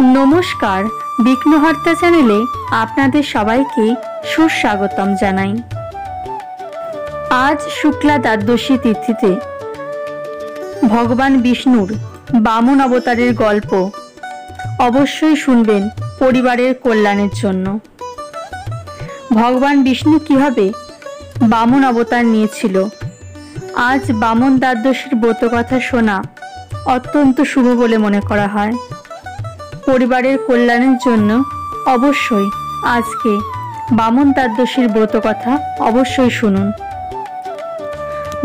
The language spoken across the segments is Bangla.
नमस्कार विघ्नहर्ता चैनेले आपनादेर सबाइके सुस्वागतम जानाई। आज शुक्ला द्वादशी तिथिते भगवान विष्णुर बामन अवतारेर गल्प अवश्यई शुनबेन परिवारेर कल्याणेर जन्य। भगवान विष्णु किभाबे बामन अवतार नियेछिलो, आज बामन द्वादशीर ब्रतकथा शोना अत्यंत शुभ बोले मने करा हय। परिवारेर कल्याणेर जन्य अवश्यई आजके बामन द्वादशीर ब्रतकथा अवश्यई शुनुन।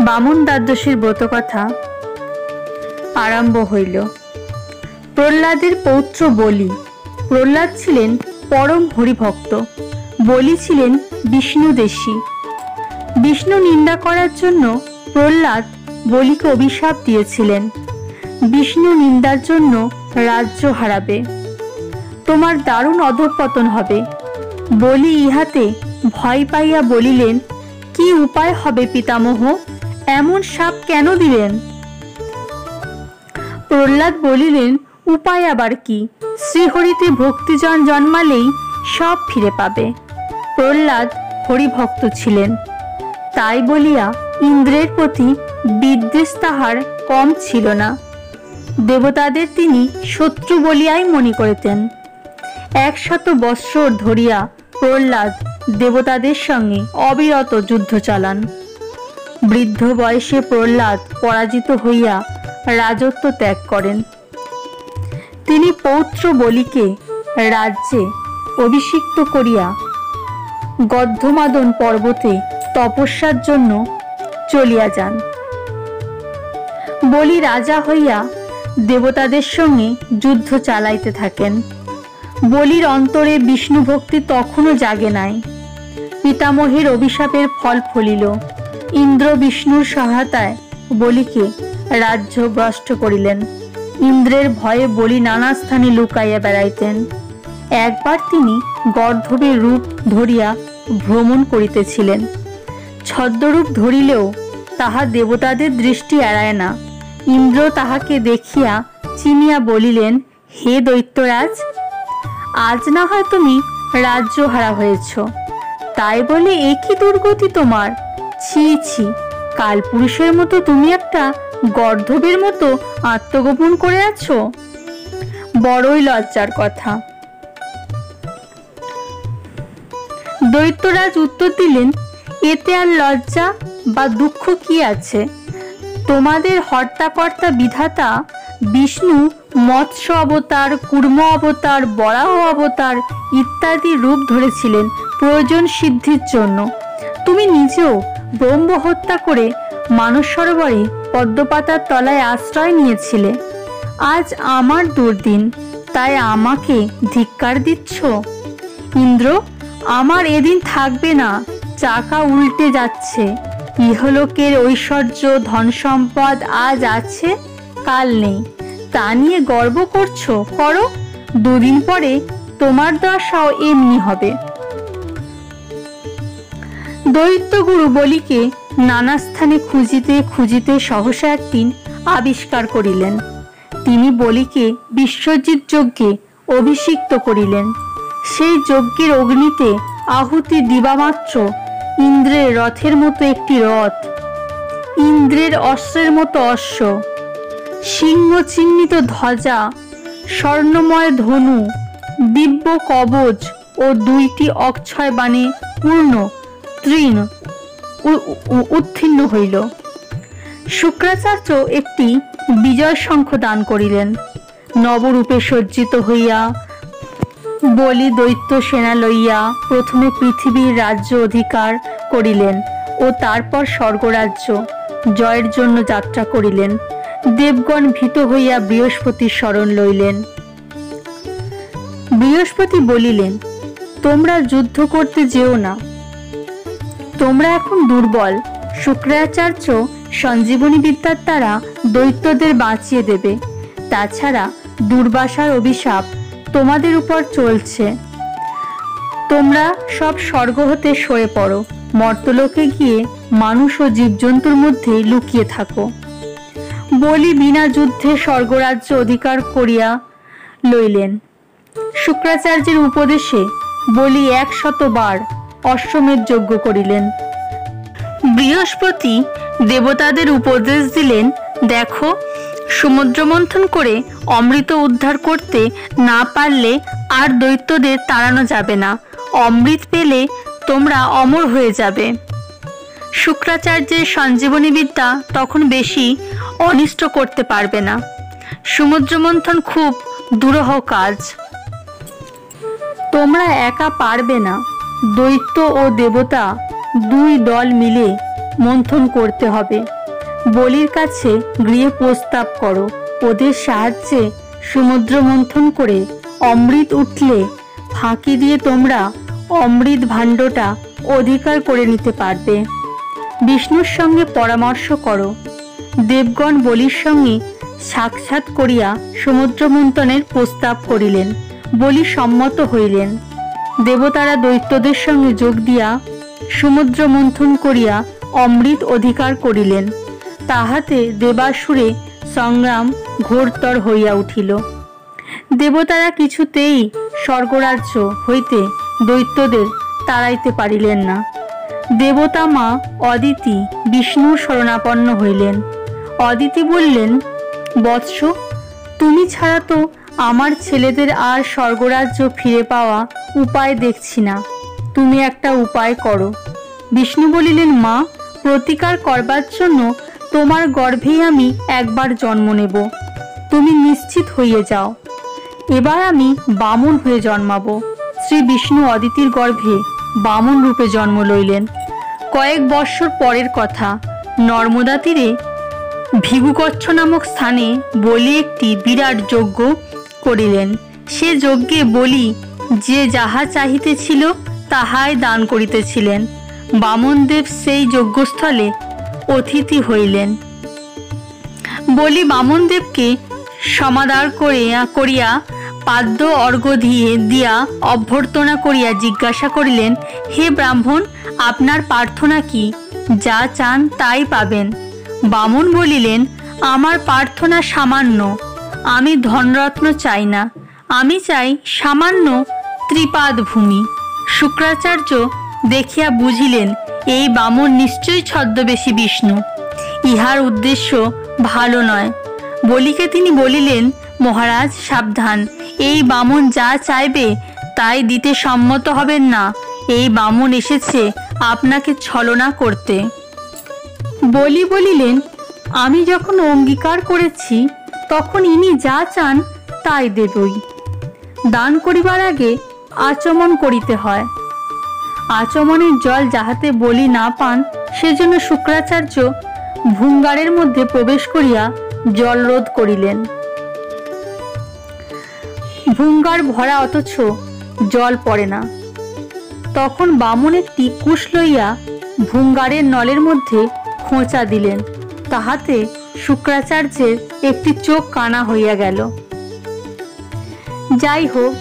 बामन द्वादशीर ब्रतकथा आरम्भ हইল। प्रह्लादेर पौत्र बलि। प्रह्लाद छिलेन परम हरिभक्त, बलि छिलेन विष्णुदेशी। विष्णु निंदा करार जन्य प्रह्लाद बलिके अभिशाप दिएछिलेन, विष्णु निंदार जन्य राज्य हाराबे, तोमार दारुण अधःपतन हबे। बलि इहाते भय पाइया बलिलेन, कि उपाय हबे पितामह, एमन शाप केन दिलेन? प्रह्लाद बलिलेन, उपाय आबार कि, श्रीहरिते भक्तिजन जन्मालेई सब फिरे पाबे। प्रह्लाद हरिभक्त छिलेन, ताई बलिया इंद्रेर प्रति विद्वेष ताहार कम छिलो ना। देवतादेर तिनि शत्रु बलियाई मने करितेन। 100 बत्सर धरिया प्रह्लाद देवतादेर संगे अविरत युद्ध चालान। बृद्ध बयसे प्रह्लाद पराजित हइया राजत्व त्याग करेन। तिनि पौत्र बलिके राज्ये अभिषिक्त करिया गन्धमादन पर्वते तपस्यार जन्य चलिया जान। बलि राजा हइया देवतादेर संगे युद्ध चालाइते थाकेन। बलिर अंतरे विष्णु भक्ति तखनो जागे नाई। पितामहेर अभिशापेर फल फलिल। इंद्र विष्णुर सहायताय बलिके राज्य भ्रष्ट करिलेन। इंद्रेर भये बलि नाना स्थाने लुकाइया बेड़ाइतेन। एकबार तिनि गर्धबेर रूप धरिया भ्रमण करितेछिलेन। छद्मरूप धरिलेও ताहा देवतादेर दृष्टि एड़ाय ना। इंद्र ताहाके देखिया चिनिया बलिलेन, हे दैत्यराज, आज ना हय तुमी राज्य हारा हयेछो, ताई बोले ए कि दुर्गति तोमार। छी छी, कालपुरुषेर मतो तुमी एकटा गर्धबेर मतो आत्मगोपन करे आछो, बड़ई लज्जार कथा। दैत्यराज उत्तर दिलेन, एते आर लज्जा बा दुःख कि आछे? तोमादेर हर्ताकर्ता विधाता विष्णु मत्स्य अवतार, कूर्म अवतार, बराह अवतार इत्यादि रूप धरेछिलेन प्रयोजन सिद्धिर जन्य। तुमी निजेओ ब्रह्म हत्या करे मानस सरोवरे पद्मपातार तलाय आश्रय नियेछिले। आज आमार दुर्दिन, ताई आमाके धिक्कार दिच्छो? इंद्र, आमार एदिन थाकबे ना, चाका उल्टे जाच्छे। इहलोकेर ऐश्वर्य धन सम्पद आज आछे, काल नेই, ता निये गर्व करछो, करो, दुदिन परे तोमार दशाও एमনি হবে। दैत्य गुरु बलिके नाना स्थाने खुঁজিতে খুঁজিতে सहसा एकदिन आविष्कार करिलेन। तिनि बलिके विश्वजित यज्ञे अभिषिक्त करिलेन। सेई यज्ञेर अग्निते आहुति दिबामात्र इंद्रेर रथेर मतो एकटी रथ, इंद्रेर अस्त्रेर मतो अश्व, सिंह चिह्नित ध्वजा, स्वर्णमय धनु, दिव्य कवच और 2टी अक्षय बाणे पूर्ण तृण उत्तीर्ण हইল। शुक्राचार्य एकटी विजय शंख दान करिलेन। नवरूपे सज्जित हইয়া बलि दैत्य सेना लइया प्रथमे पृथिवीर राज्य अधिकार करिलेन ओ तारपर स्वर्गराज्य जयेर जन्य यात्रा करिलेन। देवगण भीत हইয়া बृहस्पतिर शरण लइलेन। बृहस्पति बलिलेन, तोमरा युद्ध करते जेओ ना, तोमरा एखन दुर्बल। शुक्राचार्य सञ्जीवनी विद्यार द्वारा दैत्यदेर बाँचिয়ে देবে। ताछाड़ा दुर्बासार अभिशाप তোমাদের উপর চলছে। তোমরা সব স্বর্গ হতে সরে পড়ো, মর্তলোকে গিয়ে মানুষ ও জীবজন্তুর মধ্যে লুকিয়ে থাকো। বলি বিনা যুদ্ধে স্বর্গরাজ্য অধিকার করিয়া লইলেন। শুক্রাচার্যের উপদেশে বলি 100 বার অশ্বমেধ যজ্ঞ করিলেন। বৃহস্পতি দেবতাদের উপদেশ দিলেন, দেখো, সমুদ্র মন্থন করে অমৃত উদ্ধার করতে না পারলে আর দৈত্যদের তাড়ানো যাবে না। অমৃত পেলে তোমরা অমর হয়ে যাবে। শুক্রাচার্যের সঞ্জীবনী বিদ্যা তখন বেশি অনিষ্ট করতে পারবে না। সমুদ্র মন্থন খুব দুরূহ কাজ, তোমরা একা পারবে না। দৈত্য ও দেবতা 2 দল মিলে মন্থন করতে হবে। বলির কাছে গৃহে প্রস্তাব করো, ওদের সাহায্যে সমুদ্র মন্থন করে অমৃত উঠলে ফাঁকি দিয়ে তোমরা অমৃত ভাণ্ডটা অধিকার করে নিতে পারবে। বিষ্ণুর সঙ্গে পরামর্শ করো। দেবগণ বলির সঙ্গে সাক্ষাৎ করিয়া সমুদ্র মন্থনের প্রস্তাব করিলেন। বলি সম্মত হইলেন। দেবতারা দৈত্যদের সঙ্গে যোগ দিয়া সমুদ্র মন্থন করিয়া অমৃত অধিকার করিলেন। তাহাতে দেবাসুরে সংগ্রাম ঘোরতর হইয়া উঠিল। দেবতারা কিছুতেই স্বর্গরাজ্য হইতে দৈত্যদের তাড়াইতে পারিলেন না। দেবতা মা অদিতি বিষ্ণুর শরণাপন্ন হইলেন। অদিতি বললেন, বৎস, তুমি ছাড়া তো আমার ছেলেদের আর স্বর্গরাজ্য ফিরে পাওয়া উপায় দেখছি না, তুমি একটা উপায় করো। বিষ্ণু বলিলেন, মা, প্রতিকার করবার জন্য তোমার গর্ভেই আমি একবার জন্ম নেব, তুমি নিশ্চিত হইয়ে যাও। এবার আমি বামন হয়ে জন্মাবো। শ্রী বিষ্ণু অদিতির গর্ভে বামন রূপে জন্ম লইলেন। কয়েক বৎসর পরের কথা, নর্মদা তীরে ভিগুকচ্ছ নামক স্থানে বলি একটি বিরাট যজ্ঞ করিলেন। সে যজ্ঞে বলি যে যাহা চাহিতেছিল তাহাই দান করিতেছিলেন। বামনদেব সেই যজ্ঞস্থলে অতিথি হইলেন। বলি বামনদেবকে সমাদর করিয়া পাদ্য অর্ঘ্য দিয়া অভ্যর্থনা করিয়া জিজ্ঞাসা করিলেন, হে ব্রাহ্মণ, আপনার প্রার্থনা কি? যা চান তাই পাবেন। বামন বলিলেন, আমার প্রার্থনা সামান্য, আমি ধনরত্ন চাই না, আমি চাই সামান্য ত্রিপাদ ভূমি। শুক্রাচার্য দেখিয়া বুঝিলেন এই বামন নিশ্চয়ই ছদ্মবেশী বিষ্ণু, ইহার উদ্দেশ্য ভালো নয়। বলিকে তিনি বলিলেন, মহারাজ সাবধান, এই বামন যা চাইবে তাই দিতে সম্মত হবেন না। এই বামন এসেছে আপনাকে ছলনা করতে। বলি বলিলেন, আমি যখন অঙ্গীকার করেছি তখন ইনি যা চান তাই দেবই। দান করিবার আগে আচমন করিতে হয়। আচমনের জল যাহাতে বলি না পান সেজন্য শুক্রাচার্য ভূঙ্গারের মধ্যে প্রবেশ করিয়া জলরোধ করিলেন। ভূঙ্গার ভরা অথচ জল পড়ে না। তখন বামন একটি কুশ লইয়া ভূঙ্গারের নলের মধ্যে খোঁচা দিলেন, তাহাতে শুক্রাচার্যের একটি চোখ কানা হইয়া গেল। যাই হোক,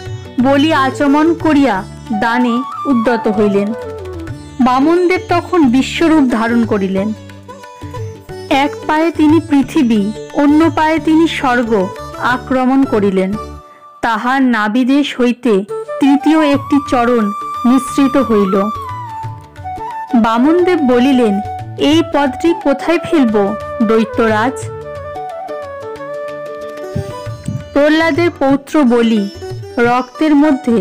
বলি আচমন করিয়া দানে উদ্যত হইলেন। বামনদেব তখন বিশ্বরূপ ধারণ করিলেন। এক পায়ে তিনি পৃথিবী, অন্য পায়ে তিনি স্বর্গ আক্রমণ করিলেন। তাহার নাভিদেশ হইতে তৃতীয় একটি চরণ নিঃসৃত হইল। বামনদেব বলিলেন, এই পদটি কোথায় ফেলব দৈত্যরাজ? প্রহ্লাদের পৌত্র বলি রক্তের মধ্যে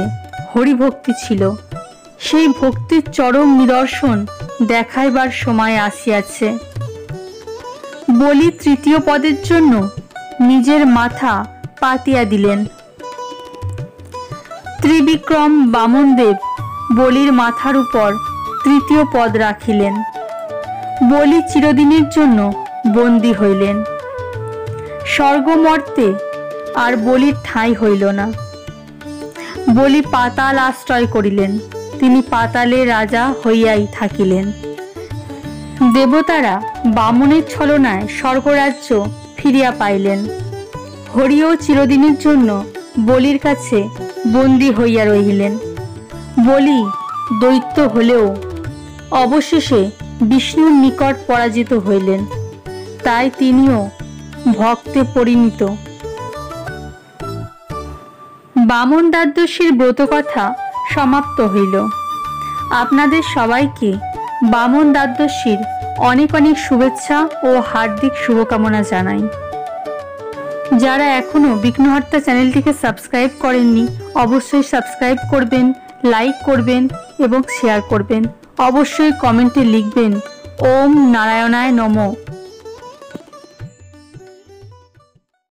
হরিভক্তি ছিল, সেই ভক্তির চরম নিদর্শন দেখাইবার সময় আসিয়াছে। বলি তৃতীয় পদের জন্য নিজের মাথা পাতিয়া দিলেন। ত্রিবিক্রম বামনদেব বলির মাথার উপর তৃতীয় পদ রাখিলেন। বলি চিরদিনের জন্য বন্দী হইলেন। স্বর্গমর্তে আর বলির ঠাঁই হইল না। বলি পাতাল আশ্রয় করিলেন, তিনি পাতালে রাজা হইয়াই থাকিলেন। দেবতারা বামনের ছলনায় স্বর্গরাজ্য ফিরিয়া পাইলেন। হরিও চিরদিনের জন্য বলির কাছে বন্দী হইয়া রহিলেন। বলি দৈত্য হলেও অবশেষে বিষ্ণুর নিকট পরাজিত হইলেন, তাই তিনিও ভক্তে পরিণত। বামন দ্বাদশীর ব্রতকথা সমাপ্ত হইল। আপনাদের সবাইকে বামন দ্বাদশীর অনেক অনেক শুভেচ্ছা ও হার্দিক শুভকামনা জানাই। যারা এখনো বিঘ্নহর্তা চ্যানেলটিকে সাবস্ক্রাইব করেননি অবশ্যই সাবস্ক্রাইব করবেন, লাইক করবেন এবং শেয়ার করবেন। অবশ্যই কমেন্টে লিখবেন ওম নারায়ণায় নমঃ।